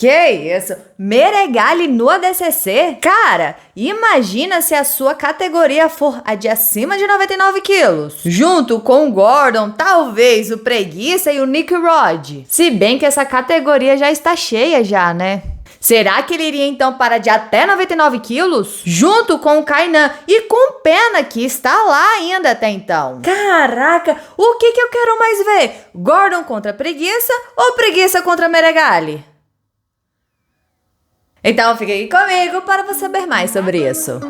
Que isso? Meregali no ADCC? Cara, imagina se a sua categoria for a de acima de 99 quilos. Junto com o Gordon, talvez o Preguiça e o Nick Rod. Se bem que essa categoria já está cheia já, né? Será que ele iria então para de até 99 quilos? Junto com o Kainan e com o Pena, que está lá ainda até então. Caraca, o que eu quero mais ver? Gordon contra Preguiça ou Preguiça contra Meregali? Então fique aqui comigo para você saber mais sobre isso.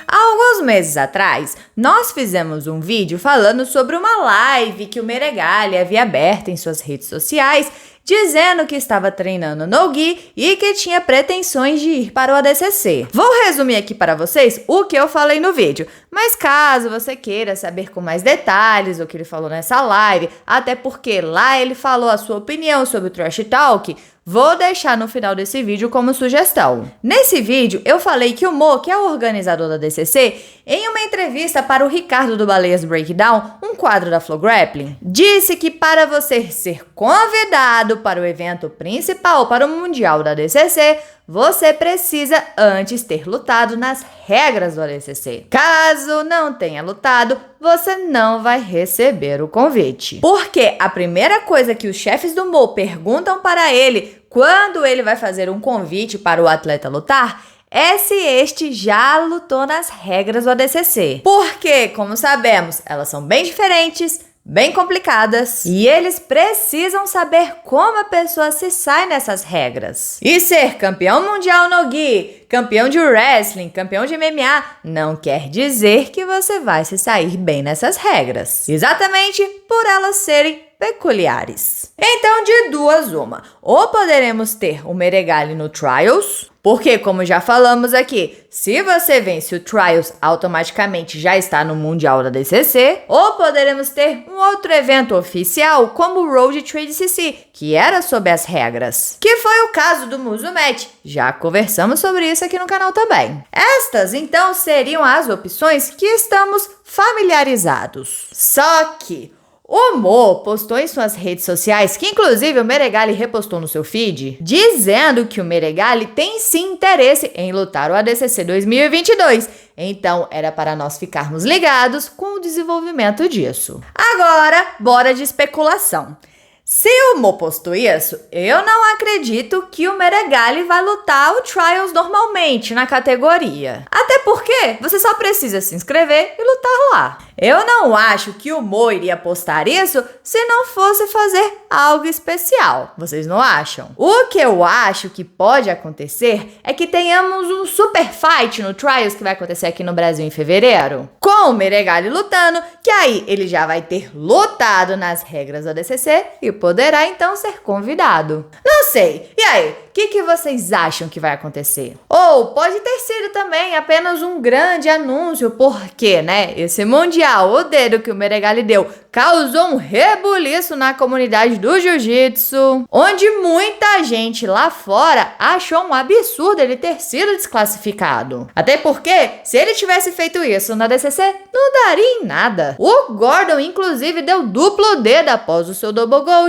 Há alguns meses atrás, nós fizemos um vídeo falando sobre uma live que o Meregali havia aberto em suas redes sociais, dizendo que estava treinando no-gi e que tinha pretensões de ir para o ADCC. Vou resumir aqui para vocês o que eu falei no vídeo, mas caso você queira saber com mais detalhes o que ele falou nessa live, até porque lá ele falou a sua opinião sobre o Trash Talk, vou deixar no final desse vídeo como sugestão. Nesse vídeo, eu falei que o Mo, que é o organizador da DCC, em uma entrevista para o Ricardo do Baleias Breakdown, um quadro da Flow Grappling, disse que para você ser convidado para o evento principal, para o Mundial da DCC, você precisa antes ter lutado nas regras do ADCC. Caso não tenha lutado, você não vai receber o convite. Porque a primeira coisa que os chefes do Mo perguntam para ele quando ele vai fazer um convite para o atleta lutar é se este já lutou nas regras do ADCC. Porque, como sabemos, elas são bem diferentes, bem complicadas, e eles precisam saber como a pessoa se sai nessas regras. E ser campeão mundial no gi, campeão de wrestling, campeão de MMA, não quer dizer que você vai se sair bem nessas regras. Exatamente por elas serem peculiares. Então, de duas uma. Ou poderemos ter o Meregali no Trials, porque, como já falamos aqui, se você vence o Trials, automaticamente já está no Mundial da DCC, ou poderemos ter um outro evento oficial, como o Road Trade CC, que era sob as regras, que foi o caso do Musumet. Já conversamos sobre isso aqui no canal também. Estas, então, seriam as opções que estamos familiarizados. Só que o Mo postou em suas redes sociais, que inclusive o Meregali repostou no seu feed, dizendo que o Meregali tem sim interesse em lutar o ADCC 2022. Então, era para nós ficarmos ligados com o desenvolvimento disso. Agora, bora de especulação. Se o Mo postou isso, eu não acredito que o Meregali vai lutar o Trials normalmente na categoria. Até porque você só precisa se inscrever e lutar lá. Eu não acho que o Mo iria postar isso se não fosse fazer algo especial. Vocês não acham? O que eu acho que pode acontecer é que tenhamos um super fight no Trials que vai acontecer aqui no Brasil em fevereiro, com o Meregali lutando, que aí ele já vai ter lutado nas regras do ADCC e poderá então ser convidado. Não sei. E aí, o que vocês acham que vai acontecer? Ou pode ter sido também apenas um grande anúncio, porque, né, esse Mundial, o dedo que o Meregali deu, causou um rebuliço na comunidade do jiu-jitsu, onde muita gente lá fora achou um absurdo ele ter sido desclassificado. Até porque, se ele tivesse feito isso na DCC, não daria em nada. O Gordon, inclusive, deu duplo dedo após o seu Double Gold.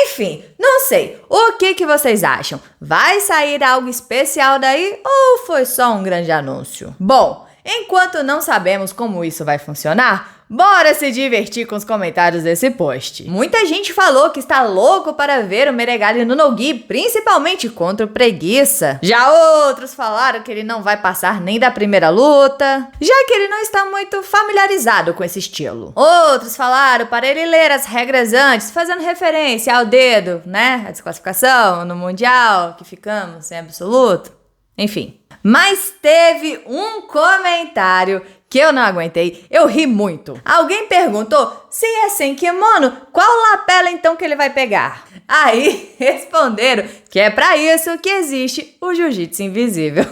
Enfim, não sei. O que vocês acham? Vai sair algo especial daí ou foi só um grande anúncio? Bom, enquanto não sabemos como isso vai funcionar, bora se divertir com os comentários desse post. Muita gente falou que está louco para ver o Meregali no no-gi, principalmente contra o Preguiça. Já outros falaram que ele não vai passar nem da primeira luta, já que ele não está muito familiarizado com esse estilo. Outros falaram para ele ler as regras antes, fazendo referência ao dedo, né? A desclassificação no Mundial, que ficamos sem absoluto. Enfim. Mas teve um comentário que eu não aguentei, eu ri muito. Alguém perguntou se é sem kimono, qual lapela então que ele vai pegar? Aí responderam que é pra isso que existe o jiu-jitsu invisível.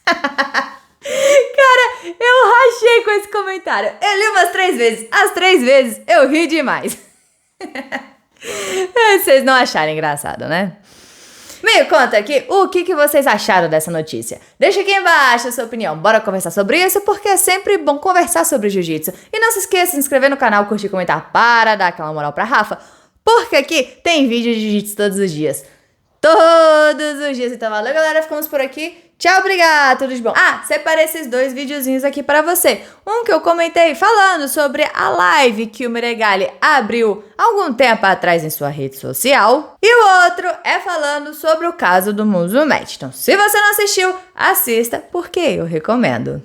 Cara, eu rachei com esse comentário. Eu li umas 3 vezes, as 3 vezes eu ri demais. Vocês não acharam engraçado, né? Me conta aqui o que vocês acharam dessa notícia. Deixa aqui embaixo a sua opinião. Bora conversar sobre isso, porque é sempre bom conversar sobre jiu-jitsu. E não se esqueça de se inscrever no canal, curtir e comentar para dar aquela moral pra Rafa, porque aqui tem vídeo de jiu-jitsu todos os dias. Todos os dias. Então valeu, galera. Ficamos por aqui. Tchau, obrigada, tudo de bom. Separei esses dois videozinhos aqui pra você. Um que eu comentei falando sobre a live que o Meregali abriu algum tempo atrás em sua rede social. E o outro é falando sobre o caso do Muzumet. Então, se você não assistiu, assista, porque eu recomendo.